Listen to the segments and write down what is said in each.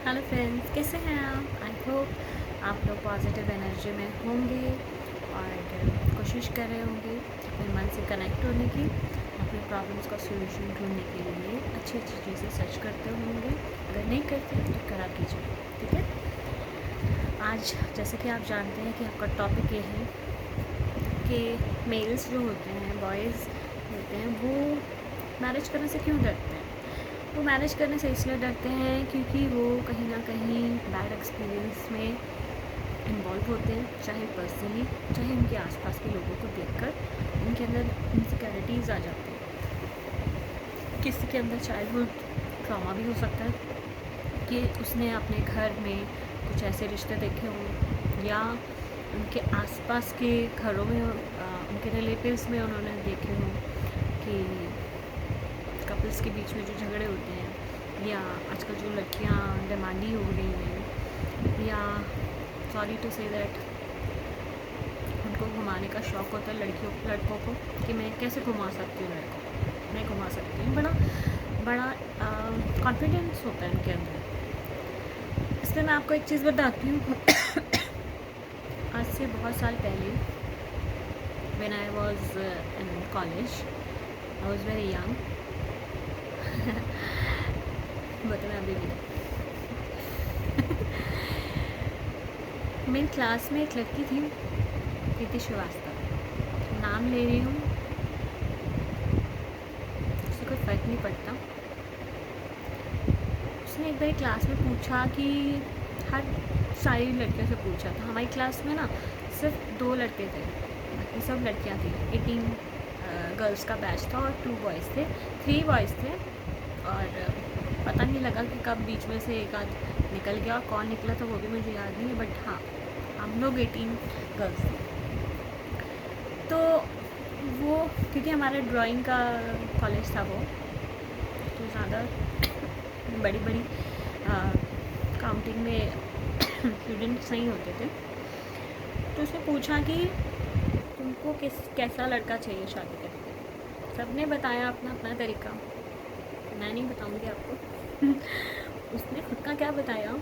Hello friends, कैसे हैं आप? आई होप आप लोग पॉजिटिव एनर्जी में होंगे और कोशिश कर रहे होंगे अपने मन से कनेक्ट होने की, अपने प्रॉब्लम्स का सॉल्यूशन ढूंढने के लिए अच्छी अच्छी चीज़ें सर्च करते होंगे। अगर नहीं करते तो करा कीजिए, ठीक है। आज जैसे कि आप जानते हैं कि आपका टॉपिक ये है कि मेल्स जो होते हैं, बॉयज़ होते हैं, वो मैरिज करने से क्यों डरते हैं। वो मैनेज करने से इसलिए डरते हैं क्योंकि वो कहीं ना कहीं बैड एक्सपीरियंस में इन्वॉल्व होते हैं, चाहे पर्सनली चाहे उनके आसपास के लोगों को देखकर उनके अंदर इनसिक्योरिटीज़ आ जाती हैं। किसी के अंदर चाइल्डहुड ट्रॉमा भी हो सकता है कि उसने अपने घर में कुछ ऐसे रिश्ते देखे हों या उनके आसपास के घरों में उनके रिलेटिव्स में उन्होंने देखे हों कि कपल्स के बीच में जो झगड़े होते हैं, या आजकल जो लड़कियां डिमांडी हो गई हैं, या सॉरी टू से दैट उनको घुमाने का शौक़ होता है लड़कों को कि मैं कैसे घुमा सकती हूँ लड़कों को, मैं घुमा सकती हूँ। बड़ा बड़ा कॉन्फिडेंस होता है उनके अंदर। इसलिए मैं आपको एक चीज़ बताती हूँ। आज से बहुत साल पहले when I was in college, I was very young. बता मैं अभी भी मेरी क्लास में एक लड़की थी, प्रीति श्रीवास्तव, नाम ले रही हूँ, उससे कोई फ़र्क नहीं पड़ता। उसने एक बार क्लास में पूछा कि हर सारी लड़कियों से पूछा था। हमारी क्लास में ना सिर्फ 2 लड़के थे, बाकी सब लड़कियाँ थी। 18 गर्ल्स का बैच था और 2 बॉयज़ थे, 3 बॉयज़ थे। और पता नहीं लगा कि कब बीच में से एक आध निकल गया, और कौन निकला था वो भी मुझे याद नहीं है, बट हाँ हम लोग 18 गर्ल्स थे। तो वो क्योंकि हमारा ड्राइंग का कॉलेज था वो, तो ज़्यादा बड़ी बड़ी काउंटिंग में स्टूडेंट्स नहीं होते थे। तो उसने पूछा कि तुमको कैसा लड़का चाहिए शादी करके। सबने बताया अपना अपना तरीका, मैं नहीं बताऊंगी आपको। उसने खुद का क्या बताया,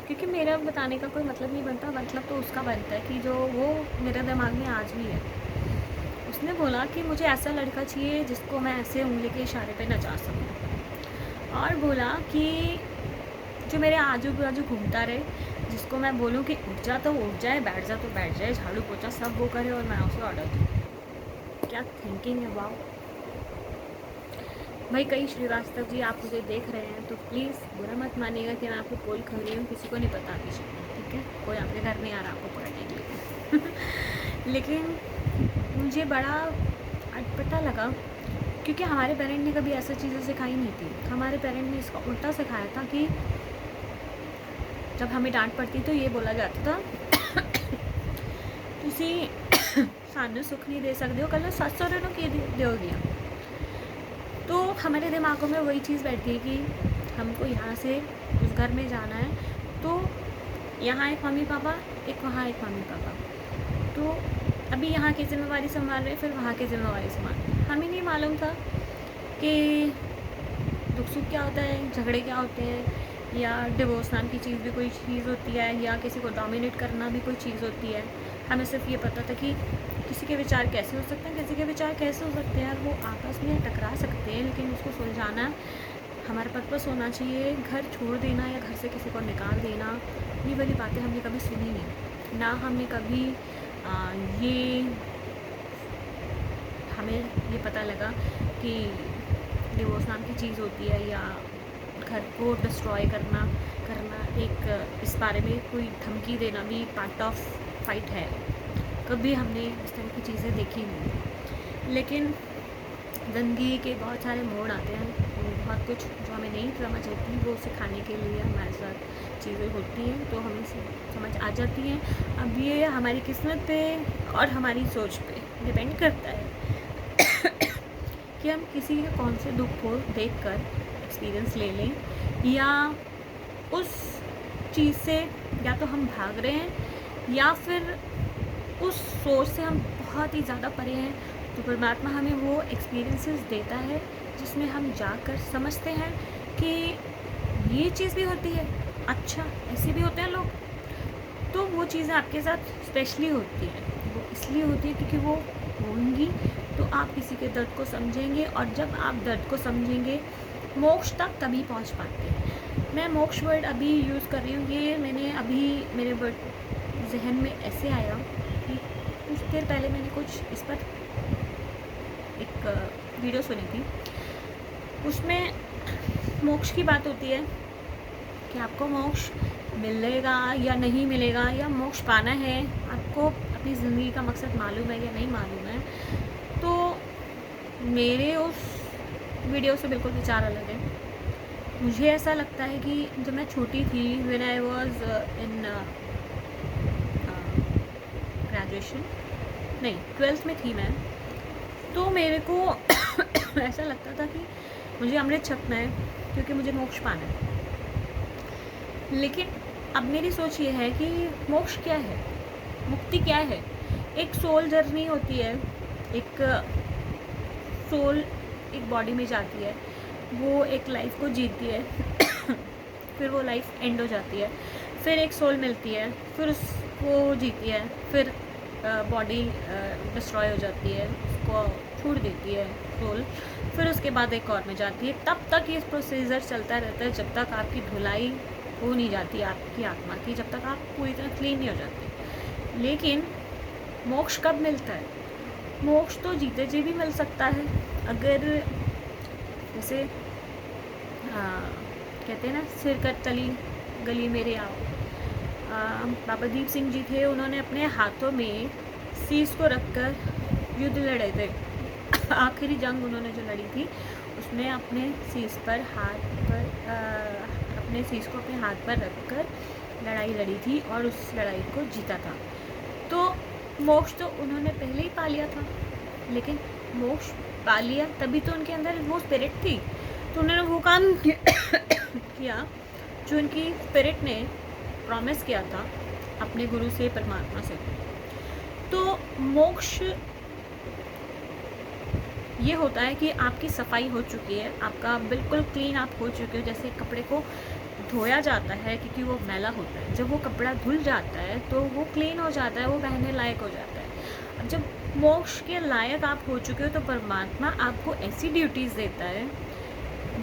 क्योंकि मेरा बताने का कोई मतलब नहीं बनता, मतलब तो उसका बनता है कि जो वो मेरे दिमाग में आज भी है। उसने बोला कि मुझे ऐसा लड़का चाहिए जिसको मैं ऐसे उंगली के इशारे पे नचा सकूं, और बोला कि जो मेरे आजू बाजू घूमता रहे, जिसको मैं बोलूं कि उठ जा तो उठ जाए, बैठ जा तो बैठ जाए, झाड़ू पोछा सब वो करे और मैं उसे ऑर्डर दूँ। क्या थिंकिंग है, वाओ भाई। कई श्रीवास्तव जी आप मुझे देख रहे हैं तो प्लीज़ बुरा मत मानिएगा कि मैं आपको पोल खोल रही हूँ, किसी को नहीं पता अभी, ठीक है। कोई आपके घर में आ रहा आपको पढ़ने के लिए। लेकिन मुझे बड़ा अटपटा लगा, क्योंकि हमारे पेरेंट ने कभी ऐसा चीज़ें सिखाई नहीं थी। हमारे पेरेंट ने इसका उल्टा सिखाया था कि जब हमें डांट पड़ती तो ये बोला जाता था तुसी सानू सुख नहीं दे सकते हो, कल सस सहुरे नूं की दोगी। तो हमारे दिमागों में वही चीज़ बैठ गई कि हमको यहाँ से उस घर में जाना है, तो यहाँ एक मम्मी पापा, एक वहाँ एक मम्मी पापा, तो अभी यहाँ की ज़िम्मेवारी संभाल रहे, फिर वहाँ की ज़िम्मेवारी संभाल। हमें नहीं मालूम था कि दुख सुख क्या होता है, झगड़े क्या होते हैं, या डिवोर्स नाम की चीज़ भी कोई चीज़ होती है, या किसी को डोमिनेट करना भी कोई चीज़ होती है। हमें सिर्फ ये पता था कि किसी के विचार कैसे हो सकते हैं, किसी के विचार कैसे हो सकते हैं, और वो आपस में टकरा सकते हैं, लेकिन उसको सुलझाना हमारा पर्पस होना चाहिए। घर छोड़ देना या घर से किसी को निकाल देना, ये वाली बातें हमने कभी सुनी नहीं ना। हमने कभी ये हमें ये पता लगा कि डिवोर्स नाम की चीज़ होती है, या घर को डिस्ट्रॉय करना एक इस बारे में कोई धमकी देना भी पार्ट ऑफ फाइट है। कभी हमने इस तरह की चीज़ें देखी नहीं। लेकिन ज़िंदगी के बहुत सारे मोड़ आते हैं, बहुत कुछ जो हमें नहीं समझ होती वो सिखाने के लिए हमारे साथ चीज़ें होती हैं, तो हमें समझ आ जाती हैं। अब ये हमारी किस्मत पे और हमारी सोच पे डिपेंड करता है कि हम किसी के कौन से दुख को देखकर एक्सपीरियंस ले लें, या उस चीज़ से या तो हम भाग रहे हैं, या फिर उस सोच से हम बहुत ही ज़्यादा परे हैं। तो परमात्मा हमें वो एक्सपीरियंसेस देता है जिसमें हम जाकर समझते हैं कि ये चीज़ भी होती है, अच्छा ऐसे भी होते हैं लोग। तो वो चीज़ें आपके साथ स्पेशली होती हैं, वो इसलिए होती है क्योंकि वो होंगी तो आप किसी के दर्द को समझेंगे, और जब आप दर्द को समझेंगे मोक्ष तक तभी पहुंच पाते हैं। मैं मोक्ष वर्ड अभी यूज़ कर रही हूँ, ये मैंने अभी मेरे वर्ड जहन में ऐसे आया कि कुछ देर पहले मैंने कुछ इस पर एक वीडियो सुनी थी। उसमें मोक्ष की बात होती है कि आपको मोक्ष मिलेगा या नहीं मिलेगा, या मोक्ष पाना है, आपको अपनी ज़िंदगी का मकसद मालूम है या नहीं मालूम है। तो मेरे उस वीडियो से बिल्कुल विचार अलग है। मुझे ऐसा लगता है कि जब मैं छोटी थी, when I was in graduation, नहीं 12th में थी मैं, तो मेरे को ऐसा लगता था कि मुझे अमृत छकना है क्योंकि मुझे मोक्ष पाना है। लेकिन अब मेरी सोच ये है कि मोक्ष क्या है, मुक्ति क्या है। एक सोल जर्नी होती है, एक सोल एक बॉडी में जाती है, वो एक लाइफ को जीती है फिर वो लाइफ एंड हो जाती है, फिर एक सोल मिलती है, फिर उसको जीती है, फिर बॉडी डिस्ट्रॉय हो जाती है, उसको छोड़ देती है सोल, फिर उसके बाद एक और में जाती है। तब तक ये प्रोसीजर चलता रहता है जब तक आपकी धुलाई हो नहीं जाती आपकी आत्मा की, जब तक आप पूरी तरह क्लीन नहीं हो जाते। लेकिन मोक्ष कब मिलता है? मोक्ष तो जीते जी भी मिल सकता है, अगर जैसे कहते हैं ना, सिर कट तली गली मेरे आओ। बाबा दीप सिंह जी थे, उन्होंने अपने हाथों में शीश को रखकर युद्ध लड़े थे आखिरी जंग उन्होंने जो लड़ी थी उसमें अपने शीश पर अपने शीश को अपने हाथ पर रखकर लड़ाई लड़ी थी और उस लड़ाई को जीता था। तो मोक्ष तो उन्होंने पहले ही पा लिया था, लेकिन मोक्ष पा लिया तभी तो उनके अंदर वो स्पिरिट थी, तो उन्होंने वो काम किया जो उनकी स्पिरिट ने प्रॉमिस किया था अपने गुरु से, परमात्मा से। तो मोक्ष ये होता है कि आपकी सफाई हो चुकी है, आपका बिल्कुल क्लीन आप हो चुके हो। जैसे कपड़े को धोया जाता है क्योंकि वो मैला होता है, जब वो कपड़ा धुल जाता है तो वो क्लीन हो जाता है, वो पहनने लायक हो जाता है। अब जब मोक्ष के लायक आप हो चुके हो तो परमात्मा आपको ऐसी ड्यूटीज़ देता है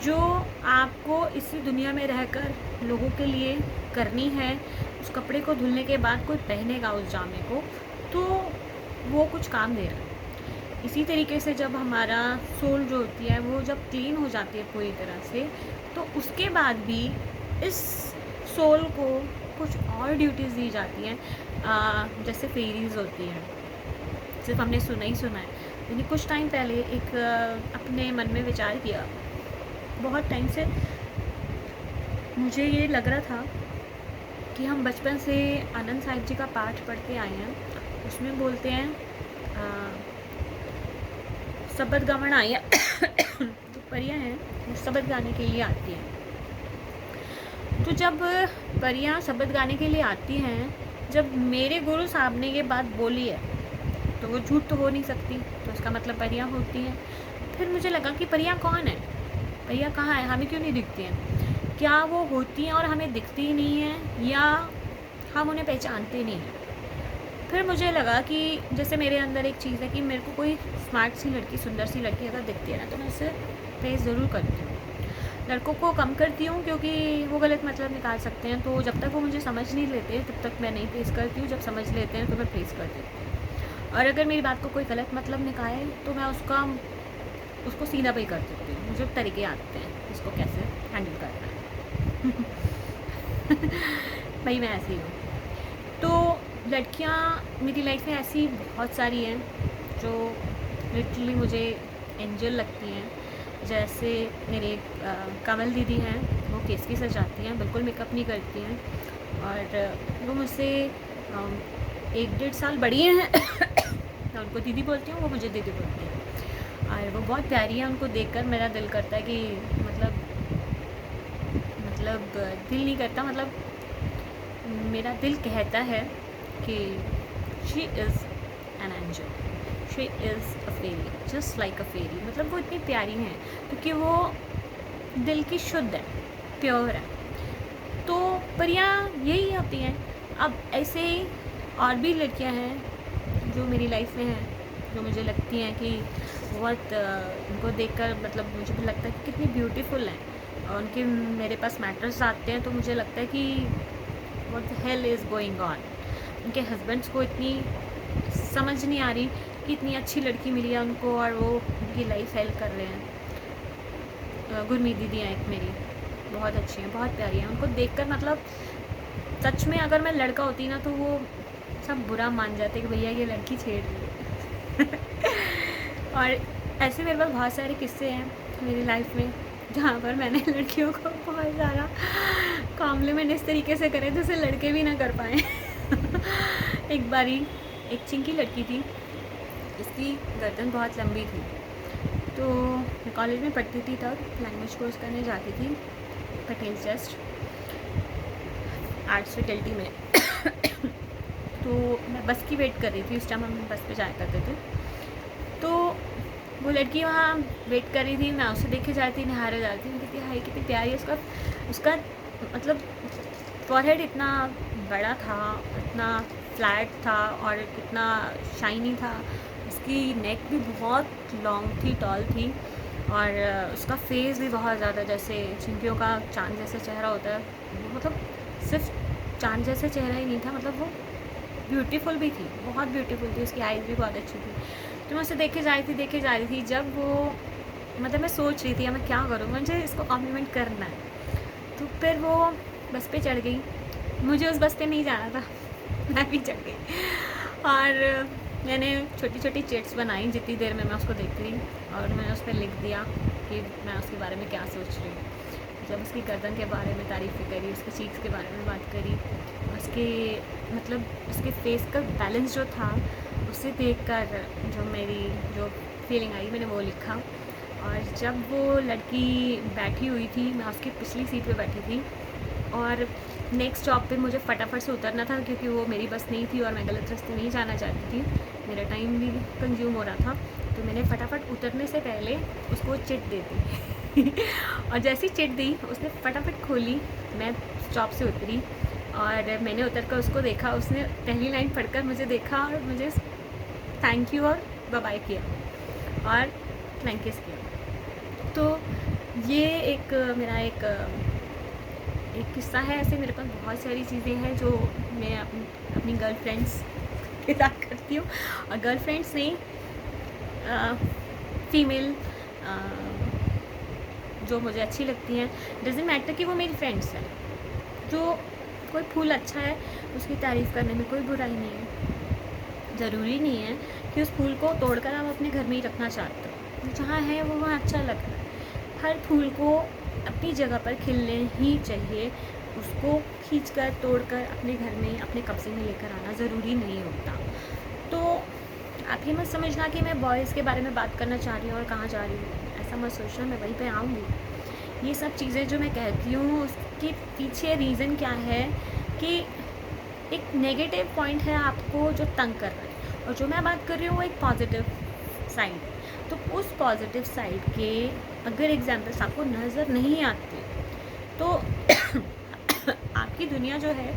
जो आपको इसी दुनिया में रहकर लोगों के लिए करनी है। उस कपड़े को धुलने के बाद कोई पहनेगा उस जामे को, तो वो कुछ काम दे रहा है। इसी तरीके से जब हमारा सोल जो होती है वो जब क्लीन हो जाती है पूरी तरह से, तो उसके बाद भी इस सोल को कुछ और ड्यूटीज़ दी जाती हैं। जैसे फेरीज होती हैं, सिर्फ हमने सुना ही सुना है। मैंने कुछ टाइम पहले एक अपने मन में विचार किया, बहुत टाइम से मुझे ये लग रहा था कि हम बचपन से आनंद साहिब जी का पाठ पढ़ते आए हैं, उसमें बोलते हैं शब्द गावन आई जो परियां हैं वो शब्द गाने के लिए आती हैं। तो जब परियां शब्द गाने के लिए आती हैं, जब मेरे गुरु साहब ने ये बात बोली है तो वो झूठ तो हो नहीं सकती, तो इसका मतलब परियां होती हैं। फिर मुझे लगा कि परियां कौन है, परियां कहाँ है, हमें क्यों नहीं दिखती हैं? क्या वो होती हैं और हमें दिखती ही नहीं है, या हम उन्हें पहचानते नहीं हैं? फिर मुझे लगा कि जैसे मेरे अंदर एक चीज़ है कि मेरे को कोई स्मार्ट सी लड़की, सुंदर सी लड़की अगर दिखती है ना, तो मैं उससे प्रेज़ ज़रूर करती हूँ। लड़कों को कम करती हूँ क्योंकि वो गलत मतलब निकाल सकते हैं, तो जब तक वो मुझे समझ नहीं लेते तब तक मैं नहीं प्रेज़ करती हूँ। जब समझ लेते हैं तो मैं प्रेज़ कर देती हूँ, और अगर मेरी बात को कोई गलत मतलब निकाले तो मैं उसको सीधा पे कर देती हूँ। मुझे तरीके आते हैं इसको कैसे हैंडल करना है भाई मैं ऐसी हूँ। तो लड़कियाँ मेरी लाइफ में ऐसी बहुत सारी हैं जो लिटरली मुझे एंजल लगती हैं। जैसे मेरे कमल दीदी हैं, वो केसकी सजाती हैं, बिल्कुल मेकअप नहीं करती हैं, और वो मुझसे 1-1.5 साल बड़ी हैं मैं उनको दीदी बोलती हूँ, वो मुझे दीदी बोलती हैं, और वो बहुत प्यारी है। उनको देखकर मेरा दिल करता है कि मतलब दिल नहीं करता, मतलब मेरा दिल कहता है कि she is an angel, she is a fairy, just like a fairy. मतलब वो इतनी प्यारी हैं क्योंकि वो दिल की शुद्ध है, प्योर है। तो परियां यही होती हैं। अब ऐसे ही और भी लड़कियां हैं जो मेरी लाइफ में हैं, जो मुझे लगती हैं कि बहुत उनको देखकर मतलब मुझे भी लगता है कि कितनी ब्यूटीफुल हैं, और उनके मेरे पास मैटर्स आते हैं तो मुझे लगता है कि what the hell is going on. उनके हस्बैंड्स को इतनी समझ नहीं आ रही कि इतनी अच्छी लड़की मिली है उनको और वो उनकी लाइफ हेल्प कर रहे हैं। गुरमीत दीदी हैं एक मेरी, बहुत अच्छी हैं, बहुत प्यारी हैं। उनको देखकर मतलब सच में अगर मैं लड़का होती ना तो वो सब बुरा मान जाते कि भैया ये लड़की छेड़ रही है। और ऐसे मेरे पास बहुत सारे किस्से हैं मेरी लाइफ में जहाँ पर मैंने लड़कियों को बहुत ज़्यादा कॉम्प्लीमेंट इस तरीके से करे जैसे लड़के भी ना कर पाए। एक बारी एक चिंकी लड़की थी, इसकी गर्दन बहुत लंबी थी, तो मैं कॉलेज में पढ़ती थी तब लैंग्वेज कोर्स करने जाती थी पटेल चेस्ट आर्ट्स फैकल्टी में। तो मैं बस की वेट कर रही थी, उस टाइम हम बस पे जाया करते थे। तो वो लड़की वहाँ वेट कर रही थी, मैं उसे देखे जाती नहारे जाती हूँ, कितनी हाई कितनी प्यारी है। उसका मतलब फॉरहेड इतना बड़ा था, इतना फ्लैट था और कितना शाइनी था। उसकी नेक भी बहुत लॉन्ग थी, टॉल थी, और उसका फेस भी बहुत ज़्यादा जैसे चिंकियों का चाँद जैसा चेहरा होता है, मतलब सिर्फ चाँद जैसे चेहरा ही नहीं था, मतलब वो ब्यूटीफुल भी थी, बहुत ब्यूटीफुल थी। उसकी आइज़ भी बहुत अच्छी थी। तो मैं उसे देखे जा रही थी जब वो मतलब मैं सोच रही थी मैं क्या करूँ, मुझे इसको कॉम्प्लीमेंट करना है। तो फिर वो बस पे चढ़ गई, मुझे उस बस पे नहीं जाना था, मैं भी चढ़ गई और मैंने छोटी छोटी चिट्स बनाई जितनी देर में मैं उसको देखती रही, और मैंने उस पर लिख दिया कि मैं उसके बारे में क्या सोच रही हूँ। जब उसकी गर्दन के बारे में तारीफ़ें करी, उसके चीक्स के बारे में बात करी, उसके मतलब उसके फेस का बैलेंस जो था उसे देखकर जो फीलिंग आई मैंने वो लिखा। और जब वो लड़की बैठी हुई थी, मैं उसकी पिछली सीट पे बैठी थी और नेक्स्ट स्टॉप पे मुझे फटाफट से उतरना था क्योंकि वो मेरी बस नहीं थी और मैं गलत रास्ते नहीं जाना चाहती थी, मेरा टाइम भी कंज्यूम हो रहा था। तो मैंने फटाफट उतरने से पहले उसको चिट दे दी। और जैसी चिट दी उसने फटाफट खोली, मैं स्टॉप से उतरी और मैंने उतर कर उसको देखा। उसने पहली लाइन पढ़कर मुझे देखा और मुझे थैंक यू और बाय बाय किया और थैंक यू किया। तो ये एक मेरा एक किस्सा है। ऐसे मेरे पास बहुत सारी चीज़ें हैं जो मैं अपनी गर्लफ्रेंड्स के साथ करती हूँ, और गर्लफ्रेंड्स नहीं, फीमेल जो मुझे अच्छी लगती हैं, डजेंट मैटर कि वो मेरी फ्रेंड्स हैं। जो कोई फूल अच्छा है उसकी तारीफ़ करने में कोई बुराई नहीं है। ज़रूरी नहीं है कि उस फूल को तोड़कर आप अपने घर में ही रखना चाहते हो, जहाँ है वो वहाँ अच्छा लग रहा है। हर फूल को अपनी जगह पर खिलने ही चाहिए, उसको खींचकर तोड़कर अपने घर में अपने कब्जे में लेकर आना ज़रूरी नहीं होता। तो आप ये मत समझना कि मैं बॉयज़ के बारे में बात करना चाह रही हूँ और कहाँ जा रही हूँ, ऐसा मत सोचना, मैं वहीं पे आऊँगी। ये सब चीज़ें जो मैं कहती हूँ उसके पीछे रीज़न क्या है कि एक नेगेटिव पॉइंट है आपको जो तंग कर रहा है, और जो मैं बात कर रही हूँ वो एक पॉजिटिव साइड। तो उस पॉजिटिव साइड के अगर एग्जाम्पल्स आपको नज़र नहीं आते तो आपकी दुनिया जो है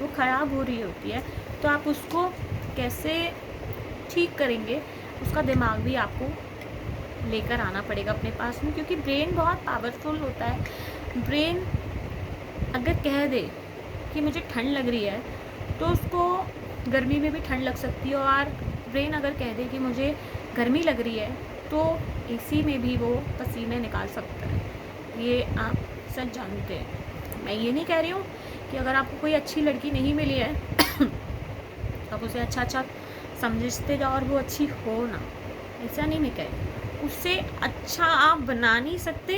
वो ख़राब हो रही होती है। तो आप उसको कैसे ठीक करेंगे, उसका दिमाग भी आपको लेकर आना पड़ेगा अपने पास में, क्योंकि ब्रेन बहुत पावरफुल होता है। ब्रेन अगर कह दे कि मुझे ठंड लग रही है तो उसको गर्मी में भी ठंड लग सकती है, और ब्रेन अगर कह दे कि मुझे गर्मी लग रही है तो एसी में भी वो पसीने निकाल सकता है। ये आप सच जानते हैं। मैं ये नहीं कह रही हूँ कि अगर आपको कोई अच्छी लड़की नहीं मिली है आप उसे अच्छा समझते जाओ और वो अच्छी हो ना, ऐसा नहीं मैं कह रही। उससे अच्छा आप बना नहीं सकते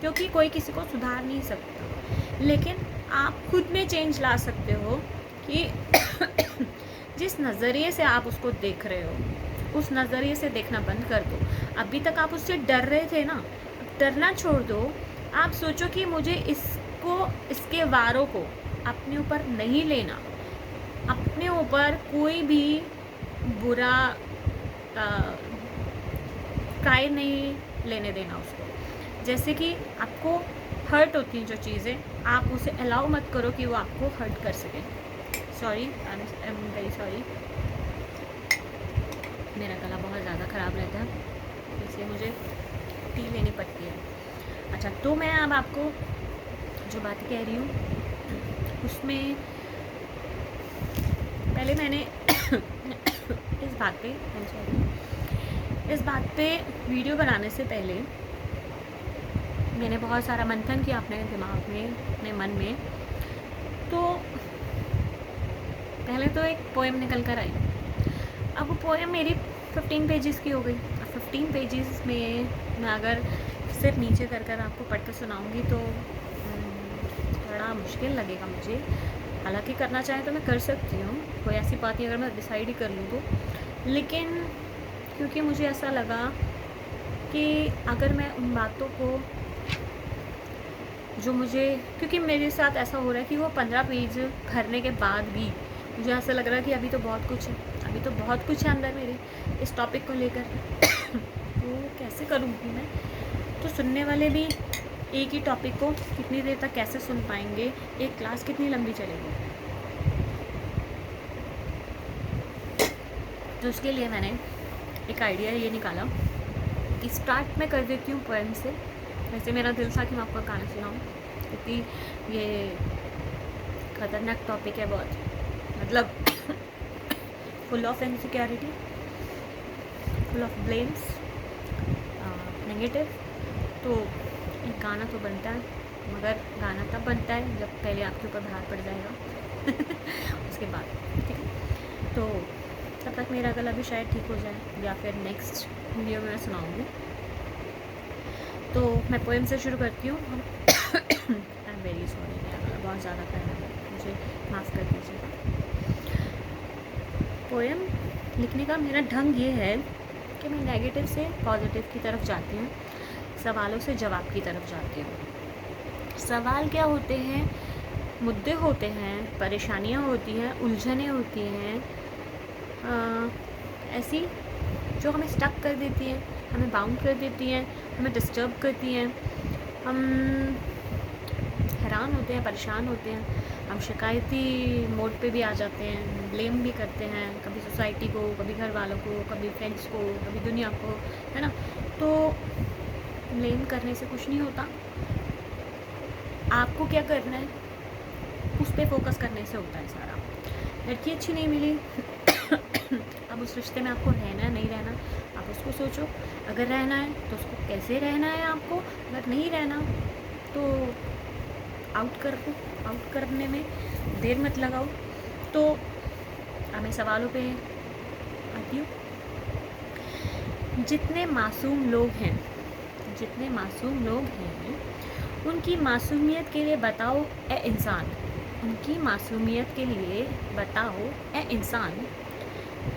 क्योंकि कोई किसी को सुधार नहीं सकता, लेकिन आप खुद में चेंज ला सकते हो कि जिस नज़रिए से आप उसको देख रहे हो उस नज़रिए से देखना बंद कर दो। अभी तक आप उससे डर रहे थे ना, डरना छोड़ दो। आप सोचो कि मुझे इसके वारों को अपने ऊपर नहीं लेना, अपने ऊपर कोई भी बुरा ट्राई नहीं लेने देना उसको। जैसे कि आपको हर्ट होती हैं जो चीज़ें, आप उसे अलाउ मत करो कि वो आपको हर्ट कर सके। Sorry, I am very sorry, मेरा गला बहुत ज़्यादा ख़राब रहता है, इसलिए मुझे टी लेनी पड़ती है। अच्छा, तो मैं अब आपको जो बातें कह रही हूँ उसमें पहले मैंने इस बात पे वीडियो बनाने से पहले मैंने बहुत सारा मंथन किया अपने दिमाग में, अपने मन में। तो पहले तो एक पोएम निकल कर आई। अब वो पोएम मेरी 15 पेजेस की हो गई। अब 15 पेजेस में मैं अगर सिर्फ नीचे कर आपको पढ़ कर सुनाऊँगी तो थोड़ा मुश्किल लगेगा मुझे। हालांकि करना चाहे तो मैं कर सकती हूँ, कोई ऐसी बात नहीं अगर मैं डिसाइड ही कर लूँ तो। लेकिन क्योंकि मुझे ऐसा लगा कि अगर मैं उन बातों को जो मुझे, क्योंकि मेरे साथ ऐसा हो रहा है कि वो 15 पेज भरने के बाद भी मुझे ऐसा लग रहा है कि अभी तो बहुत कुछ है, अभी तो बहुत कुछ है अंदर मेरे इस टॉपिक को लेकर। तो कैसे करूँगी मैं? तो सुनने वाले भी एक ही टॉपिक को कितनी देर तक कैसे सुन पाएंगे? एक क्लास कितनी लंबी चलेगी? तो उसके लिए मैंने एक आइडिया ये निकाला कि स्टार्ट मैं कर देती हूँ पोएम से। वैसे मेरा दिल था कि मैं आपको गाना सुनाऊँ, क्योंकि ये ख़तरनाक टॉपिक है बहुत, मतलब full of insecurity, full of blames, negative. तो एक गाना तो बनता है, मगर गाना तब बनता है जब पहले आपके ऊपर भार पड़ जाएगा उसके बाद, ठीक है। तो तब तक मेरा गला भी शायद ठीक हो जाए, या फिर नेक्स्ट वीडियो में मैं सुनाऊँगी। तो मैं पोएम से शुरू करती हूँ। आई एम वेरी सॉरी, मेरा गला बहुत ज़्यादा खराब है, मुझे माफ़ कर दीजिएगा। पोएम लिखने का मेरा ढंग ये है कि मैं नेगेटिव से पॉजिटिव की तरफ जाती हूँ, सवालों से जवाब की तरफ जाती हूँ। सवाल क्या होते हैं? मुद्दे होते हैं, परेशानियाँ होती हैं, उलझनें होती हैं, ऐसी जो हमें स्टक कर देती हैं, हमें बाउंड कर देती हैं, हमें डिस्टर्ब करती हैं। हम हैरान होते हैं, परेशान होते हैं, हम शिकायती मोड पे भी आ जाते हैं, ब्लेम भी करते हैं, कभी सोसाइटी को, कभी घर वालों को, कभी फ्रेंड्स को, कभी दुनिया को, है ना। तो ब्लेम करने से कुछ नहीं होता। आपको क्या करना है, उस पर फोकस करने से होता है सारा। लड़की अच्छी नहीं मिली अब उस रिश्ते में आपको रहना है नहीं रहना, आप उसको सोचो। अगर रहना है तो उसको कैसे रहना है आपको, अगर नहीं रहना तो आउट कर दो, आउट करने में देर मत लगाओ। तो अब मैं सवालों पे आती हूँ। जितने मासूम लोग हैं, जितने मासूम लोग हैं, उनकी मासूमियत के लिए बताओ ए इंसान, उनकी मासूमियत के लिए बताओ ए इंसान,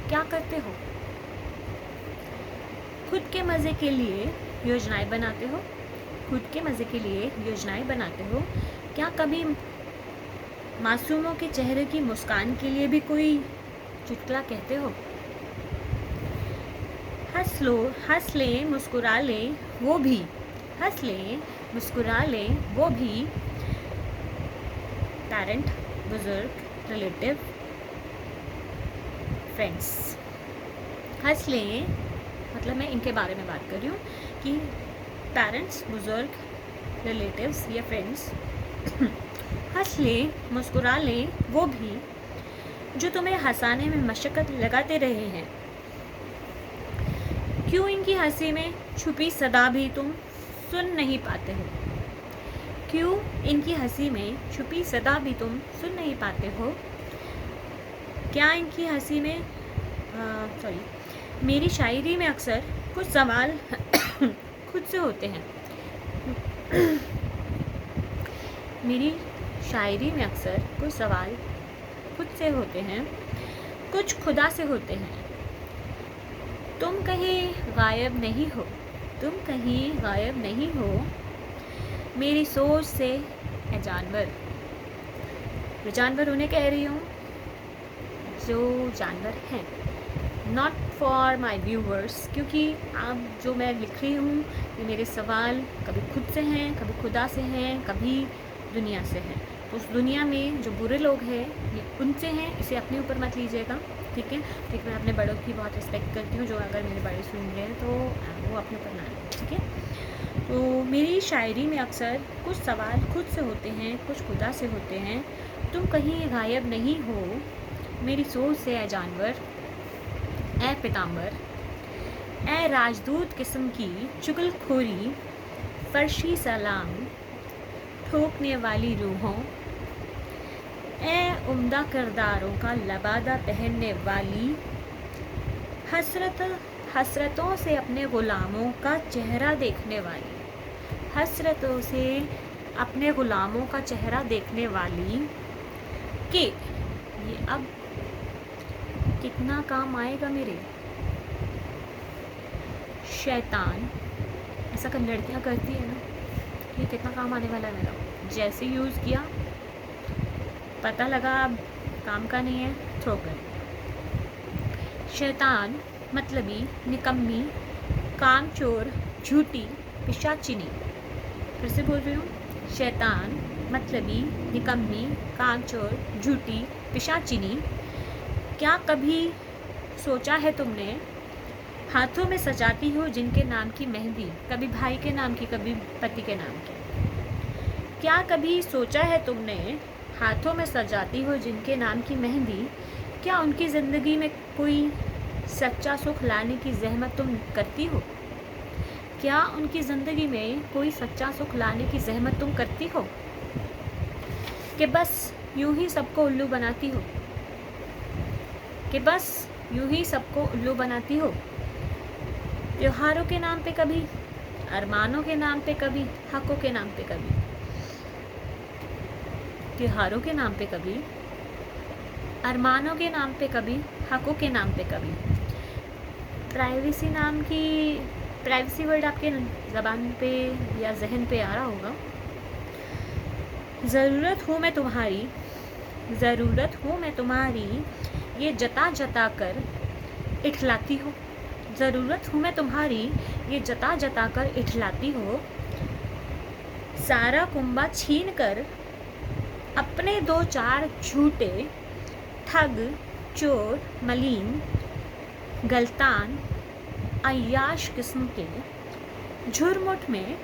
क्या करते हो? खुद के मज़े के लिए योजनाएं बनाते हो, खुद के मज़े के लिए योजनाएं बनाते हो। क्या कभी मासूमों के चेहरे की मुस्कान के लिए भी कोई चुटकुला कहते हो? हंस लो, हंस ले, मुस्कुरा ले वो भी, हंस ले, मुस्कुरा ले वो भी। पेरेंट, बुजुर्ग, रिलेटिव, फ्रेंड्स, हंस लें, मतलब मैं इनके बारे में बात कर रही हूँ कि पेरेंट्स, बुजुर्ग, रिलेटिव्स या फ्रेंड्स हंस लें, मुस्कुरा लें वो भी जो तुम्हें हंसाने में मशक्क़त लगाते रहे हैं। क्यों इनकी हंसी में छुपी सदा भी तुम सुन नहीं पाते हो? क्यों इनकी हंसी में छुपी सदा भी तुम सुन नहीं पाते हो? क्या इनकी हंसी में मेरी शायरी में अक्सर कुछ सवाल खुद से होते हैं। मेरी शायरी में अक्सर कुछ सवाल खुद से होते हैं, कुछ खुदा से होते हैं। तुम कहीं गायब नहीं हो, तुम कहीं गायब नहीं हो मेरी सोच से ए जानवर। मैं जानवर उन्हें कह रही हूँ जो जानवर हैं, नॉट फॉर माई व्यूवर्स, क्योंकि आप जो मैं लिख रही हूँ ये मेरे सवाल कभी खुद से हैं, कभी खुदा से हैं, कभी दुनिया से हैं। तो उस दुनिया में जो बुरे लोग हैं ये उनसे हैं, इसे अपने ऊपर मत लीजिएगा, ठीक है। ठीक, मैं अपने बड़ों की बहुत रिस्पेक्ट करती हूँ, जो अगर मेरे बड़े सुन रहे हैं तो वो अपने ऊपर ना लें, ठीक है। तो मेरी शायरी में अक्सर कुछ सवाल खुद से होते हैं, कुछ खुदा से होते हैं। तुम कहीं गायब नहीं हो मेरी सोच से ए जानवर, ए पिताम्बर, ए राजदूत किस्म की चुगलखोरी फर्शी सलाम ठोकने वाली रूहों, ए उम्दा किरदारों का लबादा पहनने वाली हसरतों से अपने ग़ुलामों का चेहरा देखने वाली, हसरतों से अपने ग़ुलामों का चेहरा देखने वाली कि ये अब कितना काम आएगा मेरे। शैतान ऐसा कर लड़कियां करती है ना, ये कितना काम आने वाला है मेरा। जैसे यूज़ किया पता लगा अब काम का नहीं है, थ्रो कर। शैतान मतलबी, निकम्मी, कामचोर, झूठी, पिशाचिनी। फिर से बोल रही हूँ, शैतान मतलबी, निकम्मी, कामचोर, झूठी, पिशाचिनी। क्या कभी सोचा है तुमने हाथों में सजाती हो जिनके नाम की मेहंदी, कभी भाई के नाम की, कभी पति के नाम की। क्या कभी सोचा है तुमने हाथों में सजाती हो जिनके नाम की मेहंदी, क्या उनकी ज़िंदगी में कोई सच्चा सुख लाने की ज़हमत तुम करती हो? क्या उनकी ज़िंदगी में कोई सच्चा सुख लाने की ज़हमत तुम करती हो? कि बस यूं ही सबको उल्लू बनाती हो, कि बस यूं ही सबको उल्लू बनाती हो। त्योहारों के नाम पे कभी, अरमानों के नाम पे कभी, हकों के नाम पे कभी। त्योहारों के नाम पे कभी, अरमानों के नाम पे कभी, हकों के नाम पे कभी। प्राइवेसी नाम की, प्राइवेसी वर्ड आपके ज़बान पे या जहन पे आ रहा होगा। ज़रूरत हूँ मैं तुम्हारी, ज़रूरत हूँ मैं तुम्हारी, ये जता जता कर इठलाती हो। ज़रूरत हूँ मैं तुम्हारी, ये जता जता कर इठलाती हो। सारा कुंबा छीन कर अपने दो चार झूठे ठग, चोर, मलीन, गलतान, अय्याश किस्म के झुरमुट में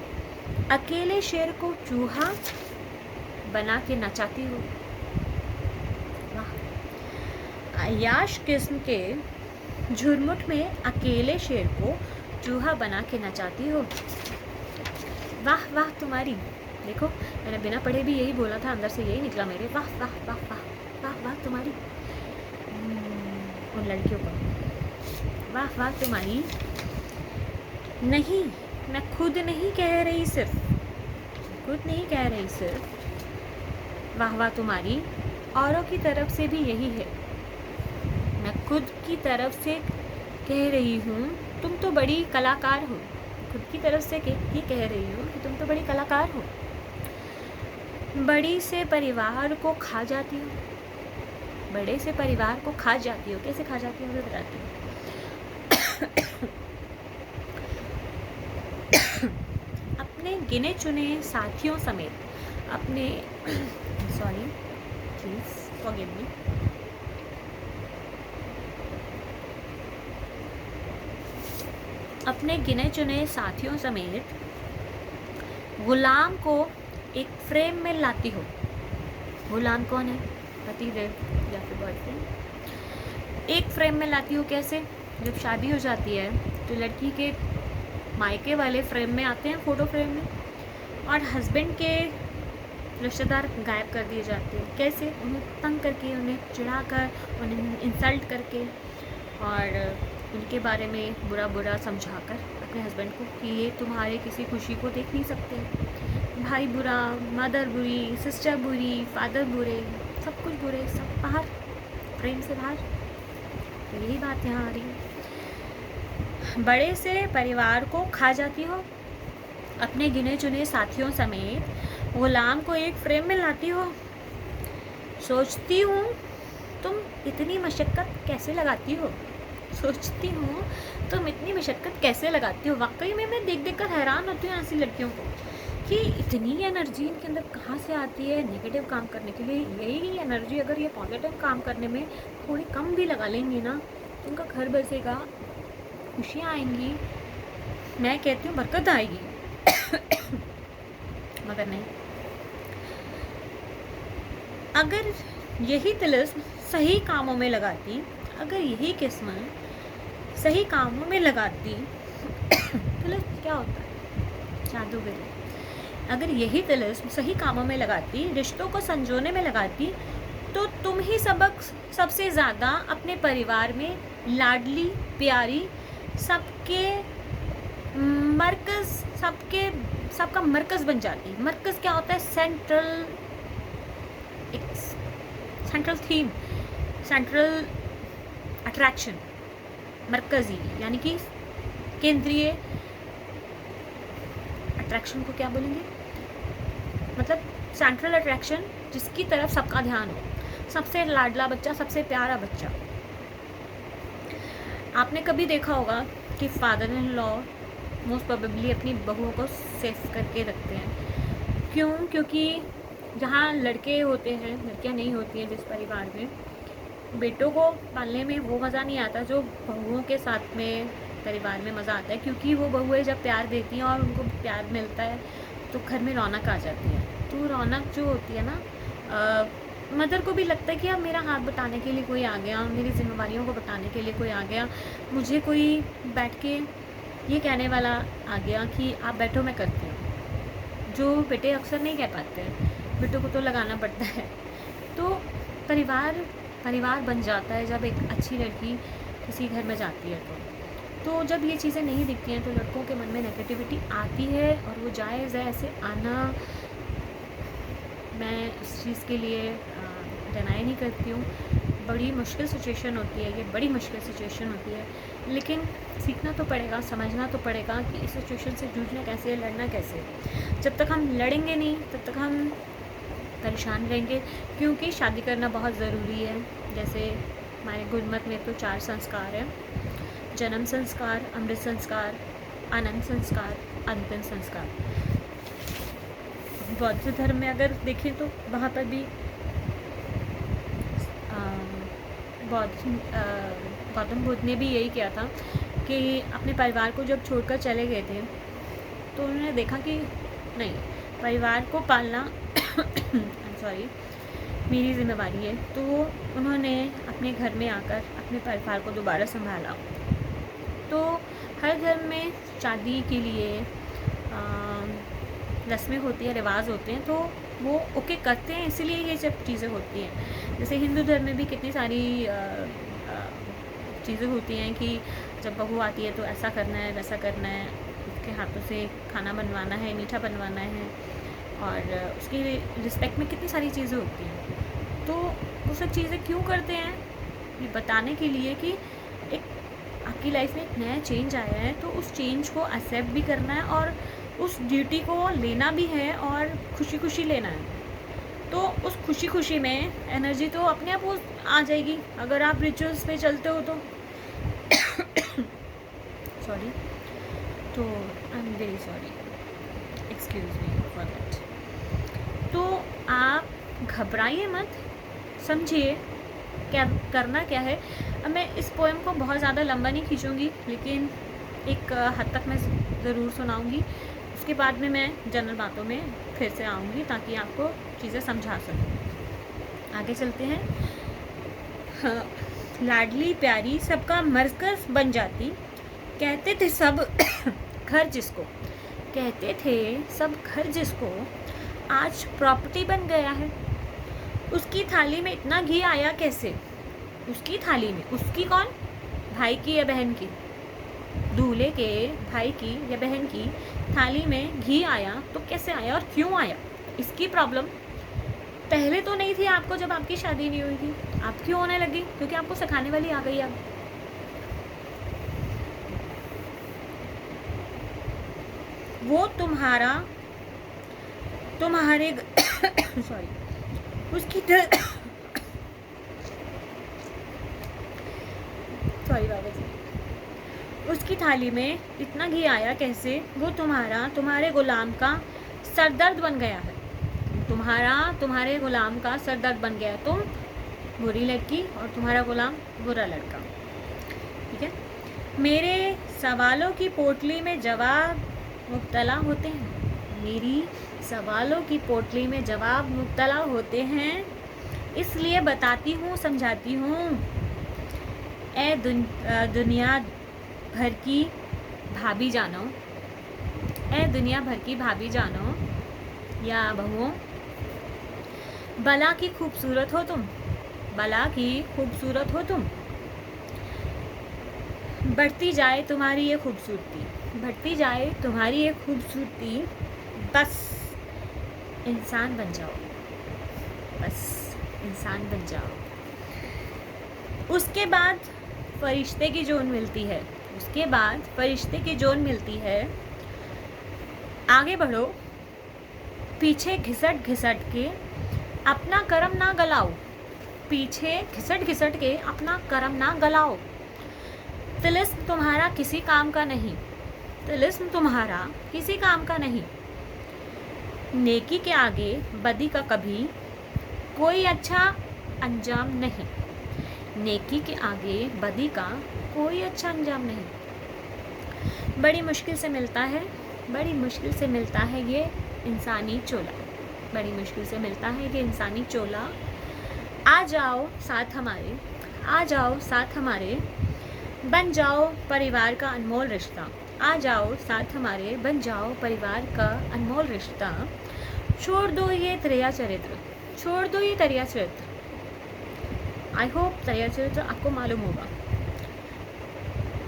अकेले शेर को चूहा बना के नचाती हो। अय्याश किस्म के झुरमुट में अकेले शेर को चूहा बना के नचाती हो। वाह वाह तुम्हारी, देखो मैंने बिना पढ़े भी यही बोला था, अंदर से यही निकला मेरे। वाह वाह वाह वाह वाह वाह तुम्हारी, उन लड़कियों को वाह वाह तुम्हारी। नहीं, मैं खुद नहीं कह रही, सिर्फ खुद नहीं कह रही, सिर्फ वाह वाह तुम्हारी औरों की तरफ से भी यही है। मैं खुद की तरफ से कह रही हूँ, तुम तो बड़ी कलाकार हो। खुद की तरफ से ये कह रही हूँ कि तुम तो बड़ी कलाकार हो। बड़ी से परिवार को खा जाती हो, बड़े से परिवार को खा जाती हो। कैसे खा जाती हो मैं बताती हूँ। अपने गिने चुने साथियों समेत, अपने सॉरी प्लीज फॉरगिव मी, अपने गिने चुने साथियों समेत गुलाम को एक फ्रेम में लाती हो। गुलाम कौन है? पतिदेव या फिर बॉयफ्रेंड। एक फ्रेम में लाती हो कैसे? जब शादी हो जाती है तो लड़की के मायके वाले फ्रेम में आते हैं, फ़ोटो फ्रेम में, और हस्बैंड के रिश्तेदार गायब कर दिए जाते हैं। कैसे? उन्हें तंग करके, उन्हें चिढ़ाकर, उन्हें इंसल्ट करके और उनके बारे में बुरा बुरा समझाकर अपने हस्बैंड को कि ये तुम्हारे किसी खुशी को देख नहीं सकते। भाई बुरा, मदर बुरी, सिस्टर बुरी, फादर बुरे, सब कुछ बुरे, सब बाहर, फ्रेम से बाहर। तो यही बात यहाँ आ रही है। बड़े से परिवार को खा जाती हो, अपने गिने चुने साथियों समेत गुलाम को एक फ्रेम में लाती हो। सोचती हूँ तुम इतनी मशक्क़त कैसे लगाती हो, सोचती हूँ तुम इतनी मशक्क़त कैसे लगाती हो। वाकई में मैं देख कर हैरान होती हूँ ऐसी लड़कियों को कि इतनी एनर्जी इनके अंदर कहाँ से आती है नेगेटिव काम करने के लिए। यही एनर्जी अगर ये पॉजिटिव काम करने में थोड़ी कम भी लगा लेंगी ना, तो उनका घर बसेगा, खुशियाँ आएंगी, मैं कहती हूँ बरकत आएगी। मगर नहीं, अगर यही तिलिस्म सही कामों में लगाती, अगर यही किस्मत सही कामों में लगाती, तिलिस्म क्या होता है? जादूगरी। अगर यही तिलिस्म सही कामों में लगाती, रिश्तों को संजोने में लगाती, तो तुम ही सबसे ज़्यादा अपने परिवार में लाडली प्यारी, सबके मरकज़, सबका मरकज़ बन जाती। मरकज़ क्या होता है? सेंट्रल थीम, सेंट्रल अट्रैक्शन, मरकज़ी यानी कि केंद्रीय अट्रैक्शन को क्या बोलेंगे? मतलब सेंट्रल अट्रैक्शन, जिसकी तरफ सबका ध्यान हो, सबसे लाडला बच्चा, सबसे प्यारा बच्चा। आपने कभी देखा होगा कि father in law most probably अपनी बहुओं को सेफ करके रखते हैं। क्यों? क्योंकि जहाँ लड़के होते हैं, लड़कियाँ नहीं होती हैं, जिस परिवार में बेटों को पालने में वो मज़ा नहीं आता जो बहुओं के साथ में परिवार में मज़ा आता है। क्योंकि वो बहुएं जब प्यार देती हैं और उनको प्यार मिलता है तो घर में रौनक आ जाती है। तो रौनक जो होती है ना, मदर को भी लगता है कि अब मेरा हाथ बटाने के लिए कोई आ गया, मेरी जिम्मेवारियों को बटाने के लिए कोई आ गया, मुझे कोई बैठ के ये कहने वाला आ गया कि आप बैठो मैं करती हूँ, जो बेटे अक्सर नहीं कह पाते हैं। बेटों को तो लगाना पड़ता है। तो परिवार बन जाता है जब एक अच्छी लड़की किसी घर में जाती है। तो जब ये चीज़ें नहीं दिखती हैं तो लड़कों के मन में नेगेटिविटी आती है, और वो जायज़ है ऐसे आना। मैं उस चीज़ के लिए डिनाई नहीं करती हूँ। बड़ी मुश्किल सिचुएशन होती है, ये बड़ी मुश्किल सिचुएशन होती है, लेकिन सीखना तो पड़ेगा, समझना तो पड़ेगा कि इस सिचुएशन से जूझना कैसे है, लड़ना कैसे है। जब तक हम लड़ेंगे नहीं तब तक हम परेशान रहेंगे, क्योंकि शादी करना बहुत ज़रूरी है। जैसे हमारे गुरमत में तो 4 संस्कार हैं: जन्म संस्कार, अमृत संस्कार, आनंद संस्कार, अंतिम संस्कार। बौद्ध धर्म में अगर देखें तो वहाँ पर भी गौतम बुद्ध ने भी यही किया था कि अपने परिवार को जब छोड़कर चले गए थे तो उन्होंने देखा कि नहीं, परिवार को पालना सॉरी मेरी जिम्मेवारी है। तो उन्होंने अपने घर में आकर अपने परिवार को दोबारा संभाला। तो हर धर्म में शादी के लिए रस्में होती हैं, रिवाज होते हैं, तो वो ओके करते हैं, इसीलिए ये सब चीज़ें होती हैं। जैसे हिंदू धर्म में भी कितनी सारी चीज़ें होती हैं कि जब बहू आती है तो ऐसा करना है, वैसा करना है, उसके हाथों से खाना बनवाना है, मीठा बनवाना है, और उसकी रिस्पेक्ट में कितनी सारी चीज़ें होती हैं। तो वो सब चीज़ें क्यों करते हैं? ये बताने के लिए कि एक आपकी लाइफ में एक नया चेंज आया है, तो उस चेंज को एक्सेप्ट भी करना है और उस ड्यूटी को लेना भी है और खुशी खुशी लेना है। तो उस खुशी खुशी में एनर्जी तो अपने आप वो आ जाएगी अगर आप रिचुअल्स पे चलते हो तो। सॉरी, तो I am very sorry, excuse me for that. तो आप घबराइए मत, समझिए क्या करना क्या है। अब मैं इस पोएम को बहुत ज़्यादा लंबा नहीं खींचूँगी, लेकिन एक हद तक मैं ज़रूर सुनाऊँगी। उसके बाद में मैं जनरल बातों में फिर से आऊँगी ताकि आपको चीज़ें समझा सकूँ। आगे चलते हैं। हाँ, लाडली प्यारी सबका मरकज़ बन जाती, कहते थे सब घर जिसको, कहते थे सब घर जिसको, आज प्रॉपर्टी बन गया है। उसकी थाली में इतना घी आया कैसे? उसकी थाली में, उसकी कौन? भाई की या बहन की? दूल्हे के भाई की या बहन की थाली में घी आया तो कैसे आया और क्यों आया? इसकी प्रॉब्लम पहले तो नहीं थी आपको जब आपकी शादी नहीं हुई थी, आप क्यों होने लगी? क्योंकि आपको सिखाने वाली आ गई। अब वो तुम्हारे सॉरी उसकी सॉरी बाबा जी, उसकी थाली में इतना घी आया कैसे? वो तुम्हारे गुलाम का सरदर्द बन गया है। तुम्हारे गुलाम का सरदर्द बन गया। तुम बुरी लड़की और तुम्हारा गुलाम बुरा लड़का। ठीक है। मेरे सवालों की पोटली में जवाब मुब्तला होते हैं। मेरी सवालों की पोटली में जवाब मुब्तला होते हैं, इसलिए बताती हूँ, समझाती हूँ। ए दुनिया भर की भाभी जानो, ए दुनिया भर की भाभी जानो या बहुओं, भला की खूबसूरत हो तुम, भला की खूबसूरत हो तुम। बढ़ती जाए तुम्हारी ये खूबसूरती, बढ़ती जाए तुम्हारी ये खूबसूरती, बस इंसान बन जाओ, बस इंसान बन जाओ। उसके बाद फरिश्ते की जोन मिलती है, उसके बाद फरिश्ते की जोन मिलती है। आगे बढ़ो, पीछे घिसट घिसट के अपना करम ना गलाओ, पीछे घिसट घिसट के अपना करम ना गलाओ। तिलिस्म तुम्हारा किसी काम का नहीं, तिलिस्म तुम्हारा किसी काम का नहीं। नेकी के आगे बदी का कभी कोई अच्छा अंजाम नहीं, नेकी के आगे बदी का कोई अच्छा अंजाम नहीं। बड़ी मुश्किल से मिलता है, बड़ी मुश्किल से मिलता है ये इंसानी चोला, बड़ी मुश्किल से मिलता है ये इंसानी चोला। आ जाओ साथ हमारे, आ जाओ साथ हमारे, बन जाओ परिवार का अनमोल रिश्ता। आ जाओ साथ हमारे, बन जाओ परिवार का अनमोल रिश्ता। छोड़ दो ये त्रिया चरित्र, छोड़ दो ये त्रिया चरित्र। आई होप त्रिया चरित्र आपको मालूम होगा।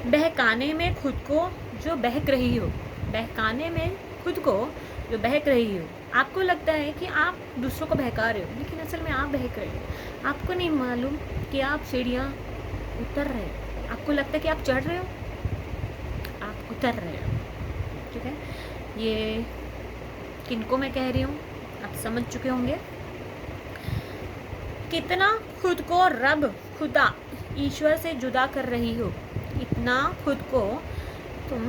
बहकाने में खुद को जो बहक रही हो, बहकाने में खुद को जो बहक रही हो। आपको लगता है कि आप दूसरों को बहका रहे हो, लेकिन असल में आप बहक रहे हो। आपको नहीं मालूम कि आप सीढ़ियाँ उतर रहे हो। आपको लगता है कि आप चढ़ रहे हो, आप उतर रहे हो। ठीक है, ये किनको मैं कह रही हूँ आप समझ चुके होंगे। कितना खुद को रब खुदा ईश्वर से जुदा कर रही हो, इतना खुद को तुम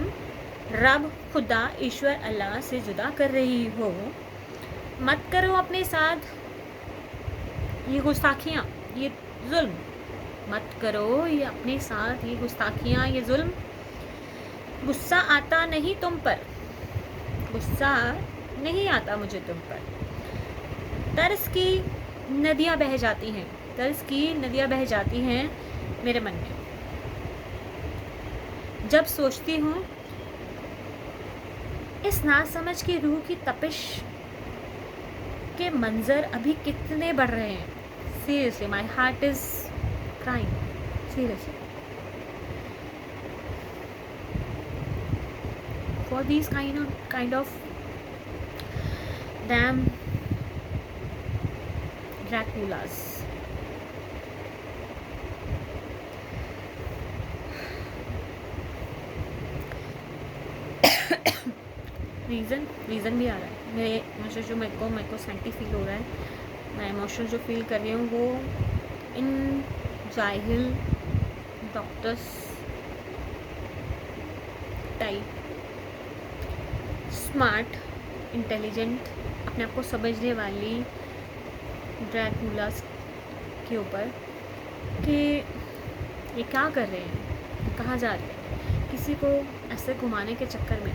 रब खुदा ईश्वर अल्लाह से जुदा कर रही हो। मत करो अपने साथ ये गुस्ताखियाँ, ये जुल्म मत करो ये अपने साथ ये गुस्ताखियाँ, ये जुल्म। गुस्सा आता नहीं तुम पर, गुस्सा नहीं आता मुझे तुम पर। तरस की नदियाँ बह जाती हैं, तरस की नदियाँ बह जाती हैं मेरे मन में। जब सोचती हूँ इस नासमझ की रूह की तपिश के मंजर अभी कितने बढ़ रहे हैं। Seriously my heart is crying, seriously for these kind of dam Draculas. Reason भी आ रहा है मेरे इमोशन, जो मेरे को सेंटी फील हो रहा है। मैं इमोशन जो फील कर रही हूँ वो इन जाहिल डॉक्टर्स टाइप स्मार्ट इंटेलिजेंट अपने आप को समझने वाली ड्रैकुलास के ऊपर कि ये क्या कर रहे हैं, कहाँ जा रहे हैं। किसी को ऐसे घुमाने के चक्कर में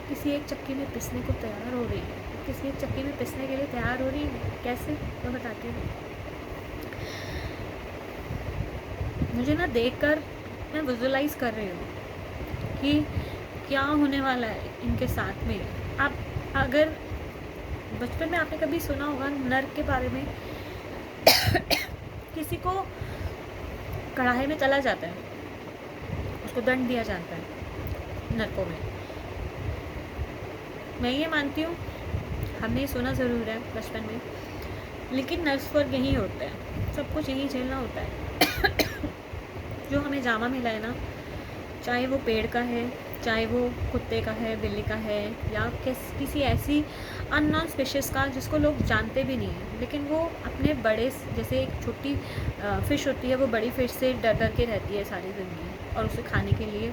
किसी एक चक्की में पिसने को तैयार हो रही है, किसी एक चक्की में पिसने के लिए तैयार हो रही है। कैसे मैं बताती हूँ। मुझे ना देखकर मैं विजुअलाइज कर रही हूँ कि क्या होने वाला है इनके साथ में। आप अगर बचपन में आपने कभी सुना होगा नर्क के बारे में किसी को कढ़ाई में तला जाता है, उसको दंड दिया जाता है नरकों में। मैं ये मानती हूँ हमने सुना ज़रूर है बचपन में, लेकिन नर्क स्वर्ग यहीं होता है, सब कुछ यहीं झेलना होता है। जो हमें जामा मिला है ना, चाहे वो पेड़ का है, चाहे वो कुत्ते का है, बिल्ली का है, या किसी ऐसी अननोन स्पीशीज़ का जिसको लोग जानते भी नहीं हैं, लेकिन वो अपने बड़े जैसे एक छोटी फ़िश होती है, वो बड़ी फ़िश से डर डर के रहती है सारी ज़िंदगी, और उसे खाने के लिए